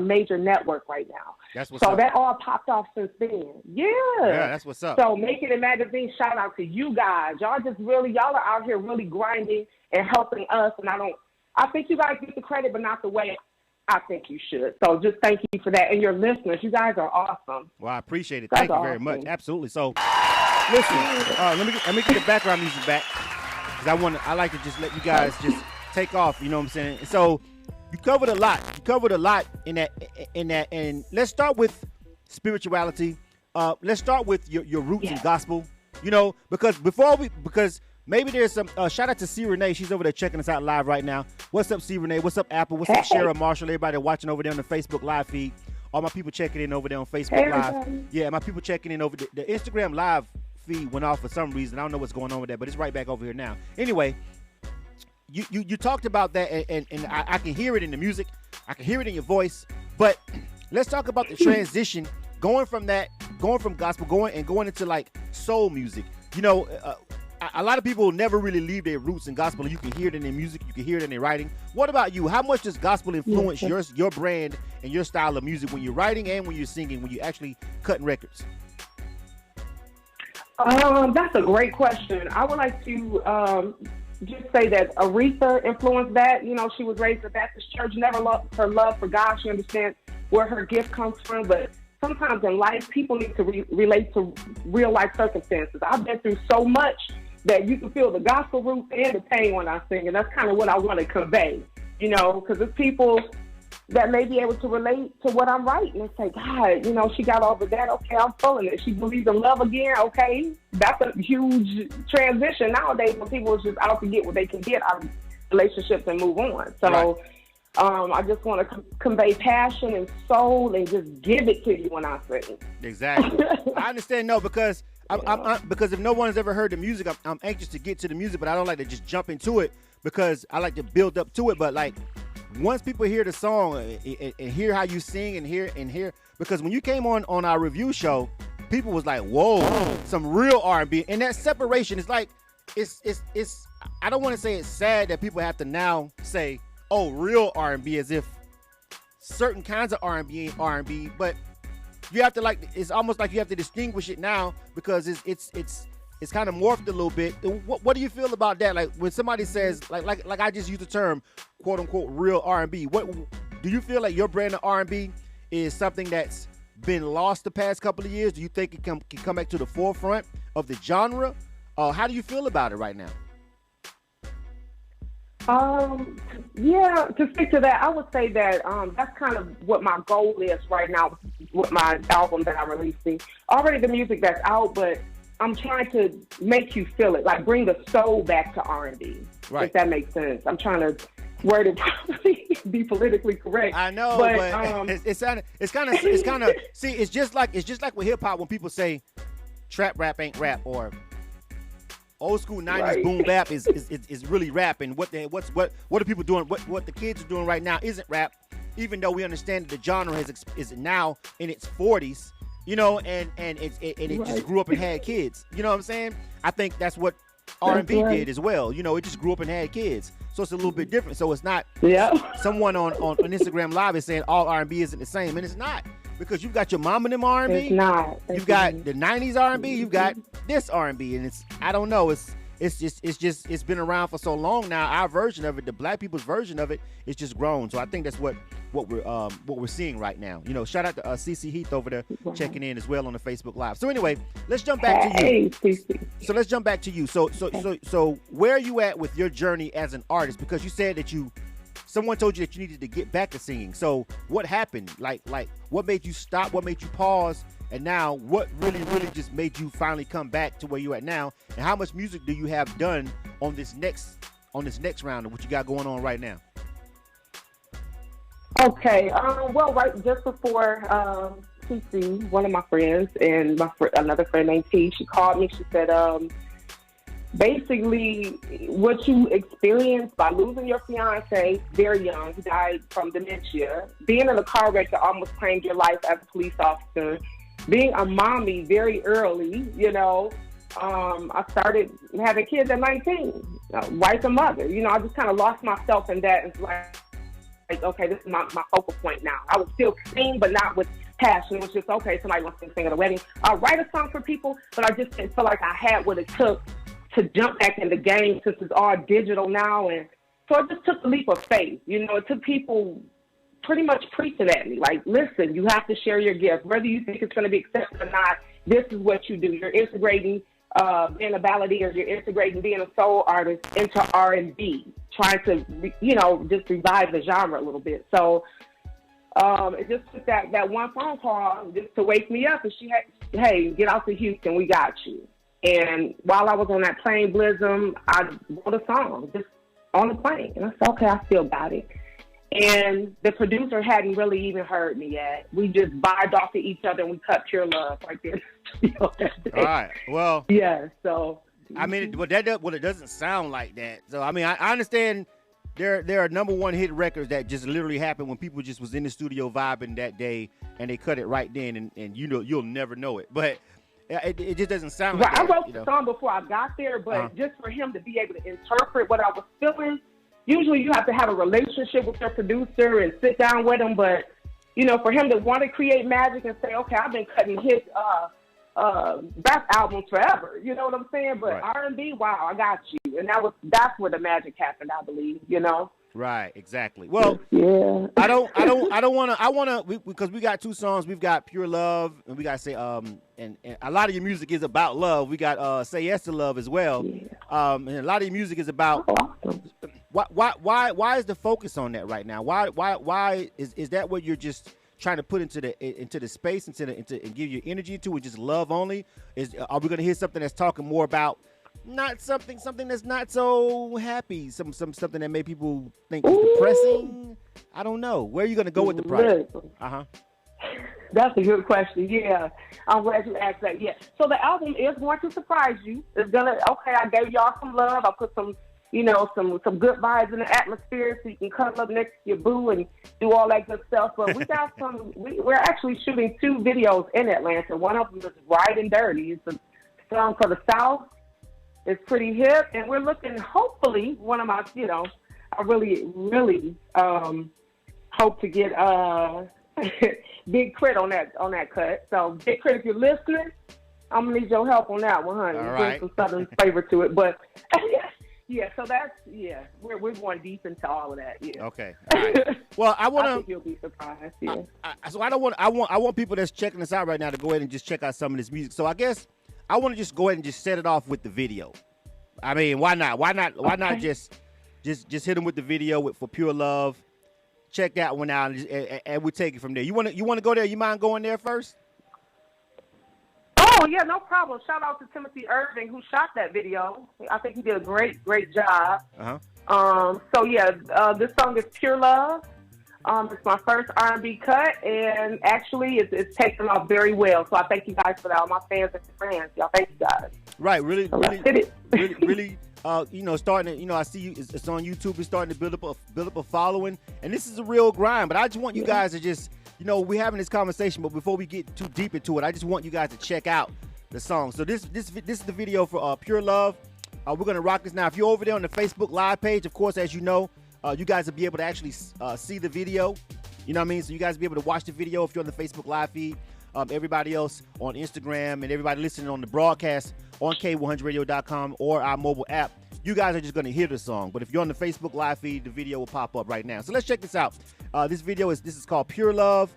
major network right now. That's what's so up. that all popped off since then. Yeah. Yeah, that's what's up. So Making It Magazine, shout out to you guys. Y'all are out here really grinding and helping us. And I think you guys get the credit, but not the way I think you should. So just thank you for that. And your listeners, you guys are awesome. Well, I appreciate it. Thank you very much. Absolutely. So, listen, let me get the background music back, because I like to just let you guys just take off. You know what I'm saying? So, you covered a lot. In that. And let's start with spirituality. Let's start with your roots in gospel. You know, because maybe there's some shout out to C. Renee. She's over there checking us out live right now. What's up, C. Renee? What's up, Apple? What's up, Shara Marshall? Everybody watching over there on the Facebook live feed. All my people checking in over there on Facebook live. Yeah, my people checking in over the Instagram live feed went off for some reason. I don't know what's going on with that, but it's right back over here now. Anyway, you talked about that, and I can hear it in the music. I can hear it in your voice. But let's talk about the transition going from gospel going into like soul music. You know, a lot of people never really leave their roots in gospel. You can hear it in their music. You can hear it in their writing. What about you? How much does gospel influence your brand and your style of music when you're writing and when you're singing, when you're actually cutting records? That's a great question. I would like to just say that Aretha influenced that. You know, she was raised in a Baptist church, never lost her love for God. She understands where her gift comes from, but sometimes in life, people need to relate to real life circumstances. I've been through so much that you can feel the gospel roots and the pain when I sing, and that's kind of what I want to convey, you know, because it's people that may be able to relate to what I'm writing and say, God, you know, she got over that, okay, I'm feeling it. She believes in love again, okay. That's a huge transition nowadays when people are just out to get what they can get out of relationships and move on. So I just want to convey passion and soul and just give it to you when I sing. Exactly. I understand, no, because because if no one has ever heard the music, I'm anxious to get to the music, but I don't like to just jump into it because I like to build up to it. But like once people hear the song and hear how you sing and hear, because when you came on our review show, people was like, whoa, some real R&B. And that separation is like, it's I don't want to say it's sad that people have to now say, oh, real R&B, as if certain kinds of R&B ain't R&B, but you have to it's almost like you have to distinguish it now because it's kind of morphed a little bit. What do you feel about that? Like when somebody says like I just used the term quote unquote real R&B. What do you feel like your brand of R&B is something that's been lost the past couple of years? Do you think it can come back to the forefront of the genre? How do you feel about it right now? Yeah, to speak to that, I would say that that's kind of what my goal is right now with my album that I'm releasing. Already the music that's out, but I'm trying to make you feel it, like bring the soul back to R&B, if that makes sense. I'm trying to word it properly, be politically correct. I know, but it's kind of see, it's just like with hip hop when people say trap rap ain't rap, or old school 90s boom bap is really rap, and what are people doing? What the kids are doing right now isn't rap, even though we understand that the genre is now in its 40s, you know, and it just grew up and had kids. You know what I'm saying? I think that's what R&B did as well. You know, it just grew up and had kids, so it's a little bit different. So it's not someone on Instagram Live is saying all R&B isn't the same, and it's not. Because you've got your mom and them R&B, it's not. You've got the 90s R&B, you've got this R&B, and I don't know, it's been around for so long now. Our version of it, the black people's version of it, it's just grown. So I think that's what we're seeing right now. You know, shout out to CC Heath over there checking in as well on the Facebook Live. So anyway, let's jump back to you. So let's jump back to you. So where are you at with your journey as an artist? Because you said that someone told you that you needed to get back to singing. So what happened? Like what made you stop? What made you pause? And now what really just made you finally come back to where you're at now? And how much music do you have done on this next round of what you got going on right now? Okay. Well, right just before CC, one of my friends and another friend named T, she called me. She said, basically, what you experienced by losing your fiance very young, he died from dementia, being in a car wreck that almost claimed your life as a police officer, being a mommy very early, you know, I started having kids at 19, wife and mother. You know, I just kind of lost myself in that. It's like, like, okay, this is my focal point now. I would still sing, but not with passion. It was just, okay, somebody wants to sing at a wedding. I'll write a song for people, but I just didn't feel like I had what it took to jump back in the game since it's all digital now. And so I just took the leap of faith. You know, it took people pretty much preaching at me, like, listen, you have to share your gift. Whether you think it's going to be accepted or not, this is what you do. You're integrating being a balladeer, you're integrating being a soul artist into R&B, trying to, you know, just revive the genre a little bit. So it just took that one phone call just to wake me up, and she had, hey, get out to Houston, we got you. And while I was on that plane, Blizzum, I wrote a song just on the plane. And I said, okay, I still got it. And the producer hadn't really even heard me yet. We just vibed off of each other and we cut Pure Love right there. All right. Well. Yeah. So. I mean, it doesn't sound like that. So I mean, I understand there are #1 hit records that just literally happened when people just was in the studio vibing that day and they cut it right then, and you know you'll never know it. But it just doesn't sound like that. I wrote the song before I got there, but just for him to be able to interpret what I was feeling. Usually you have to have a relationship with your producer and sit down with him, but, you know, for him to want to create magic and say, okay, I've been cutting hit rap albums forever, you know what I'm saying? But right. R&B, wow, I got you. And that's where the magic happened, I believe, you know? Right, exactly. Well, yeah. I want to, because we got 2 songs. We've got Pure Love, and we got Say, and a lot of your music is about love. We got Say Yes to Love as well. Yeah. And a lot of your music is about, awesome. Why is the focus on that right now? Why is that what you're just trying to put into the space, and give your energy to, and just love only? Are we going to hear something that's talking more about not something that's not so happy, something that made people think is depressing? I don't know. Where are you going to go with the project? That's a good question. Yeah, I'm glad you asked that. Yeah, so the album is going to surprise you. It's gonna, okay, I gave y'all some love. I put some, you know, some good vibes in the atmosphere so you can cuddle up next to your boo and do all that good stuff. But we got we're actually shooting 2 videos in Atlanta. One of them is Ride and Dirty. It's a song for the South. It's pretty hip, and we're looking, hopefully, one of my, you know, I really, really hope to get Big Crit on that cut. So Big Crit, if you're listening, I'm gonna need your help on that one, honey. All right. Bring some Southern flavor to it, but yeah. So that's we're going deep into all of that. Yeah. Okay. All right. Well, I think you'll be surprised. Yeah. So I want people that's checking us out right now to go ahead and just check out some of this music. So I guess I want to just go ahead and just set it off with the video. I mean, why not? Why not just hit them with the video for Pure Love? Check that one out, and we'll take it from there. You want to go there? You mind going there first? Oh yeah, no problem. Shout out to Timothy Irving who shot that video. I think he did a great job. So yeah, this song is Pure Love. It's my first R&B cut, and actually it's taken off very well. So I thank you guys for that. All my fans and friends, y'all, thank you guys. Right, really, you know, starting to, you know, I see it's on YouTube. It's starting to build up a following, and this is a real grind. But I just want you guys to just, you know, we're having this conversation, but before we get too deep into it, I just want you guys to check out the song. So this is the video for Pure Love. We're gonna rock this now. If you're over there on the Facebook Live page, of course, as you know, you guys will be able to actually see the video. You know what I mean? So you guys will be able to watch the video if you're on the Facebook Live feed. Everybody else on Instagram and everybody listening on the broadcast on K100Radio.com or our mobile app, you guys are just going to hear the song. But if you're on the Facebook Live feed, the video will pop up right now. So let's check this out. This is called Pure Love.